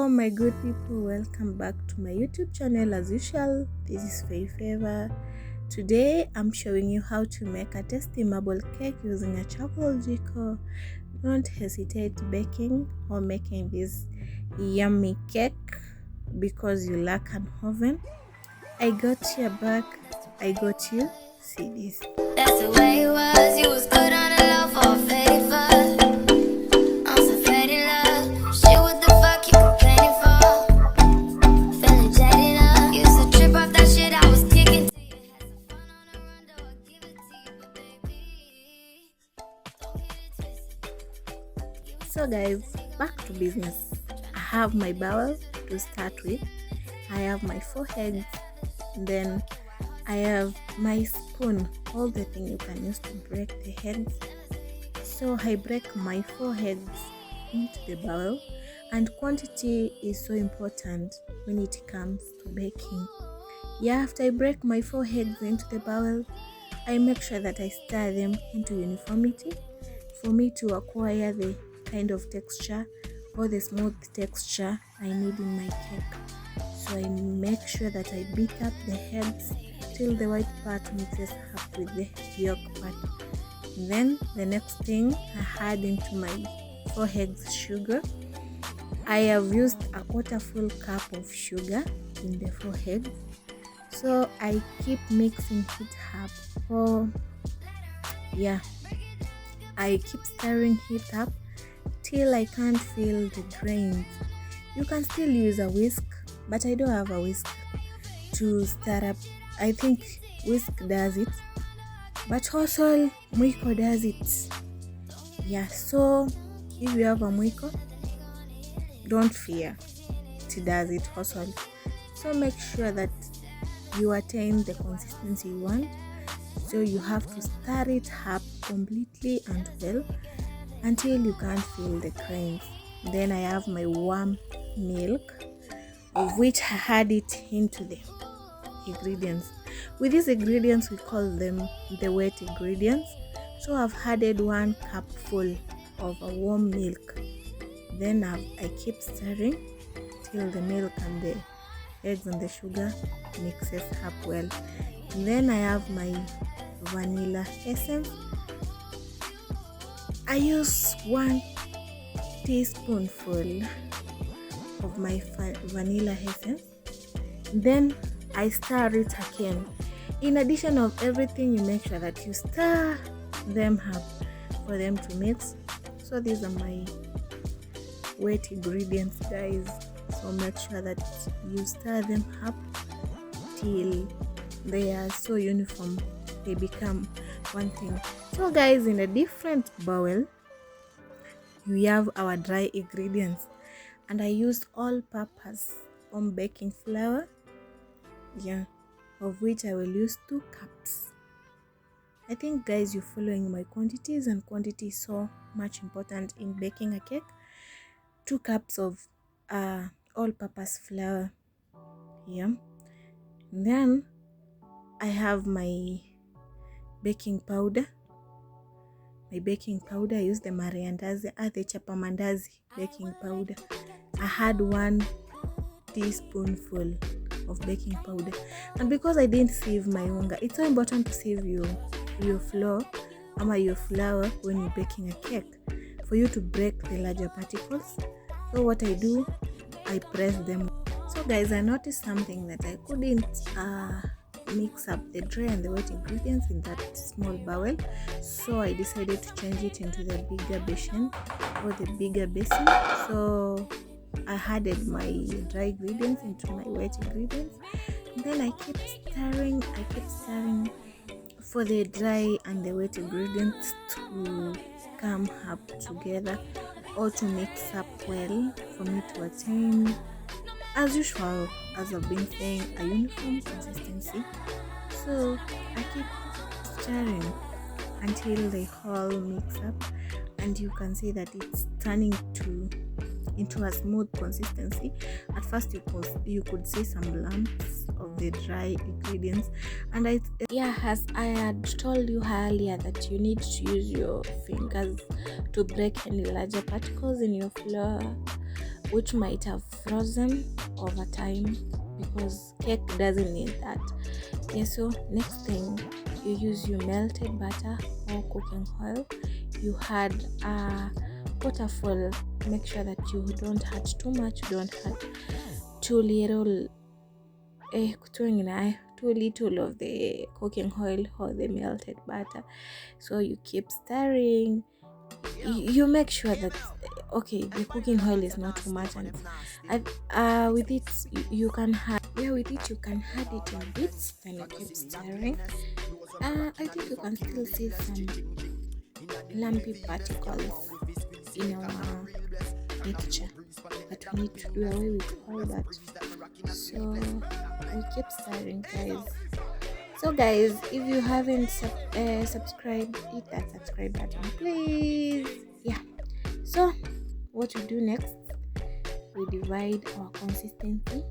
Hello my good people, welcome back to my YouTube channel. As usual, this is favour. Today I'm showing you how to make a tasty marble cake using a charcoal jiko. Don't hesitate baking or making this yummy cake because you lack an oven. I got your back, I got you. See this. That's the way it was. You was good on the low for a favor. I'm so faded love. Shit, what the fuck you complaining for? Feeling jaded up. Used to trip off that shit I was kicking to you. Had some fun on the run, though I give it to you, but baby, don't get it twisted. So guys, back to business. I have my bowl to start with. I have my 4 eggs, then I have my spoon, all the thing you can use to break the eggs. So I break my 4 eggs into the bowl, and quantity is so important when it comes to baking. After I break my 4 eggs into the bowl, I make sure that I stir them into uniformity for me to acquire the kind of texture or the smooth texture I need in my cake. So I make sure that I beat up the eggs till the white part mixes up with the yolk part. Then the next thing, I add into my 4 eggs sugar. I have used a 1/4 full cup of sugar in the 4 eggs. So I keep mixing it up. I keep stirring it up till I can't feel the grains. You can still use a whisk, but I don't have a whisk to stir up. I think whisk does it, but also mwiko does it. So if you have a mwiko, don't fear, it does it also. So make sure that you attain the consistency you want. So you have to stir it up completely and well until you can't feel the grains. Then I have my warm milk, of which I add it into the ingredients. With these ingredients, we call them the wet ingredients. So I've added 1 cup full of a warm milk. Then I keep stirring till the milk and the eggs and the sugar mixes up well. And then I have my vanilla essence. I use 1 teaspoonful of my vanilla essence. Then I stir it again. In addition of everything, you make sure that you stir them up for them to mix. So these are my wet ingredients, guys. So make sure that you stir them up till they are so uniform, they become one thing. So guys, in a different bowl, we have our dry ingredients, and I used all-purpose home baking flour, of which I will use 2 cups. I think guys, you're following my quantities, and quantity is so much important in baking a cake. 2 cups of all-purpose flour. Then I have my baking powder. I use the mariandazi, the chapamandazi baking powder. I had 1 teaspoonful of baking powder, and because I didn't sieve my unga, it's so important to sieve your flour when you're baking a cake for you to break the larger particles. So what I do, I press them. So guys, I noticed something, that I couldn't mix up the dry and the wet ingredients in that small bowl. So I decided to change it into the bigger basin or the bigger basin. So I added my dry ingredients into my wet ingredients, and then I keep stirring for the dry and the wet ingredients to come up together or to mix up well for me to attain, as usual, as I've been saying, a uniform consistency. So I keep stirring until they all mix up, and you can see that it's turning into a smooth consistency. At first you could see some lumps of the dry ingredients, and as I had told you earlier, that you need to use your fingers to break any larger particles in your flour which might have frozen over time, because cake doesn't need that. Yeah, so next thing, you use your melted butter or cooking oil. You add water full. Make sure that you don't add too much, don't add too little of the cooking oil or the melted butter. So you keep stirring. You make sure that the cooking oil is not too much, and with it you can add it in bits. Then you keep stirring. I think you can still see some lumpy particles in our mixture, but we need to do away with all that. So we keep stirring, guys. So guys, if you haven't subscribed, hit that subscribe button, please. Yeah, so what we do next, we divide our consistency.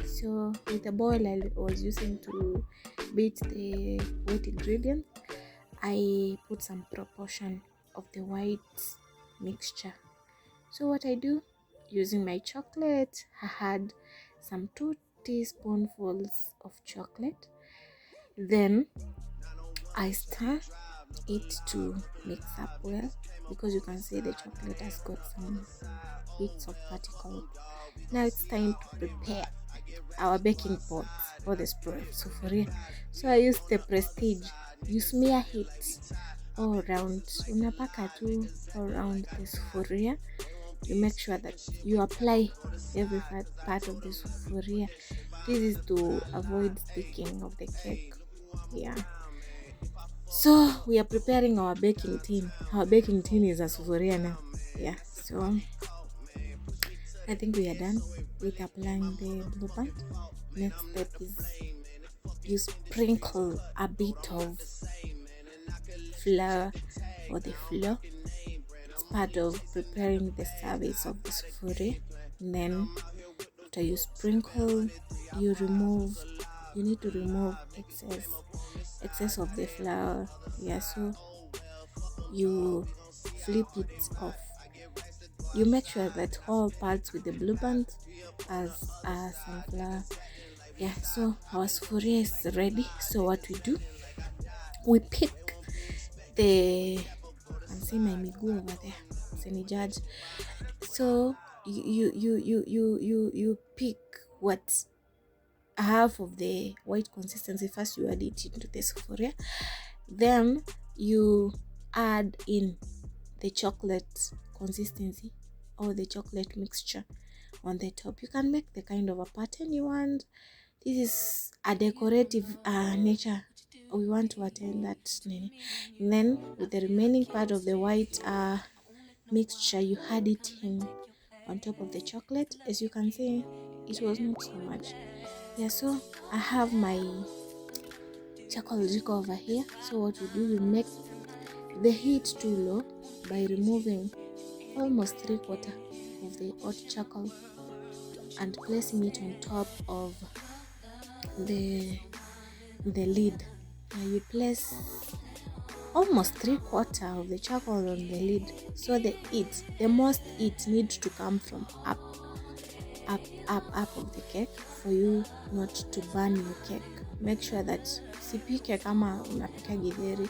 So with the bowl I was using to beat the wet ingredient, I put some proportion of the white mixture. So what I do, using my chocolate, I had some 2 teaspoonfuls of chocolate. Then I stir it to mix up well, because you can see the chocolate has got some bits of particles. Now it's time to prepare our baking pot or the sufuria. So I use the Prestige. You smear it all around, unapaka tu all around the sufuria. You make sure that you apply every part of the sufuria. This is to avoid sticking of the cake. Yeah, so we are preparing our baking tin. Our baking tin is a sufuria now. Yeah, so I think we are done with applying the blue band. Next step is you sprinkle a bit of flour or the flour. It's part of preparing the service of the sufuria. And then after you sprinkle, you need to remove excess of the flour. Yeah, so you flip it off. You make sure that all parts with the blue band as some flour. Yeah, so our sufuria is ready. So what we do, we pick the, and see my miguu over there, seni judge. So you pick what half of the white consistency. First you add it into the sufuria, then you add in the chocolate consistency or the chocolate mixture on the top. You can make the kind of a pattern you want. This is a decorative nature we want to attend that. And then with the remaining part of the white mixture, you add it in on top of the chocolate. As you can see, it was not so much. Yeah, so I have my charcoal jiko over here. So what we do, we make the heat too low by removing almost 3/4 of the hot charcoal and placing it on top of the lid. Now you place almost 3/4 of the charcoal on the lid, so the most heat needs to come from up of the cake for you not to burn your cake. Make sure that sipike kama unapika githeri.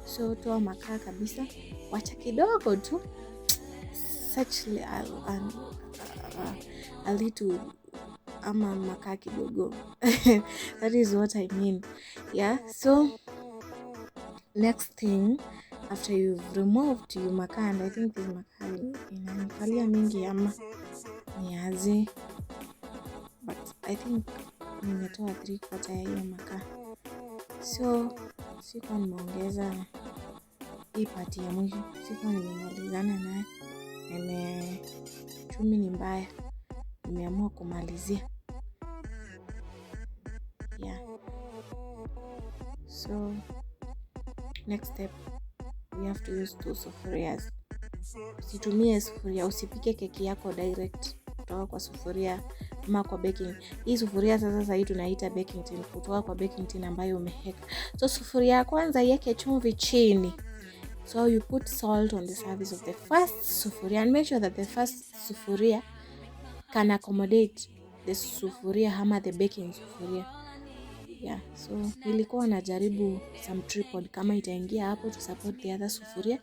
So toa makaa kabisa, wacha kidogo tu, such a little ama makaa kidogo. That is what I mean. Yeah, so next thing, after you've removed your makaa, and I think this makaa inanikalia mingi ama niaze, but I think nimetoa 3/4 ya hiyo makaa. So sikuwa nimeongeza hii pati ya mwisho, sikuwa nimemalizana naye. Chumi ni mbaya, nimeamua kumalizia. Yeah, so next step, we have to use 2 sufurias. Usitumie sufuria, usipike keki yako direct kutoka kwa sufuria ama kwa baking. Hii sufuria sasa hii tunaita baking tin, kutoka kwa baking tin ambayo umeheka. So sufuria ya kwanza iweke chumvi chini. So you put salt on the surface of the first sufuria, and make sure that the first sufuria can accommodate the sufuria ama the baking sufuria. Yeah, so nilikuwa najaribu some tripod kama itaingia hapo to support the other sufuria,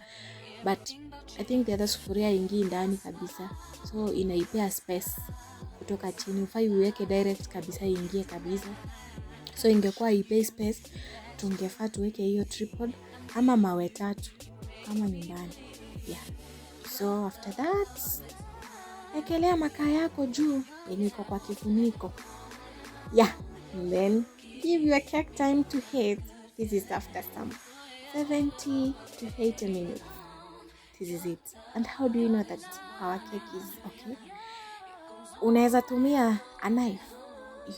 but I think the other sufuria ingii ndani kabisa, so inaipea space kutoka chini. Ufai uweke direct kabisa ingie kabisa, so ingekuwa ipei space, tungefaa tuweke hiyo tripod ama mawe 3 kama nyumbani. Yeah, so after that ekelea makaa yako juu yenye iko kwa kifuniko. Yeah, and then give your cake time to heat. This is after some 70 to 80 minutes. This is it. And how do you know that our cake is okay? Unaweza tumia a knife,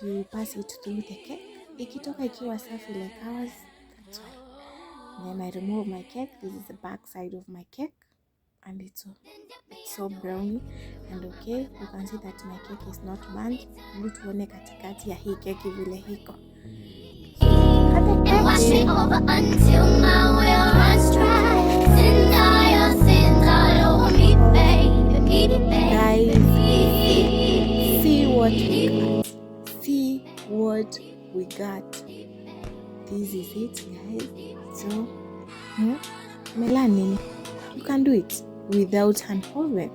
you pass it through the cake. Ikitoka ikiwa safi like ours, that's all. Then I remove my cake. This is the back side of my cake, and it's so browny and okay. You can see that my cake is not burnt. Hebu tuone katikati ya hii keki vile hiko. And wash me over until my well runs dry. Sins all over me, baby. Guys, see what we got. See what we got. This is it, guys. So, Melanie, you can do it without an oven.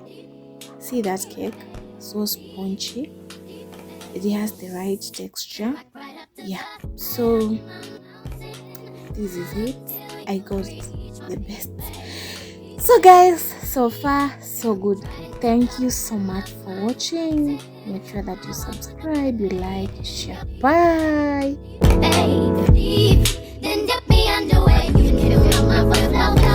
See that cake? So spongy. It has the right texture. Yeah, so this is it. I got the best. So guys, so far so good. Thank you so much for watching. Make sure that you subscribe, you like, you share. Bye. Baby, then dip me underway. You can feel my love.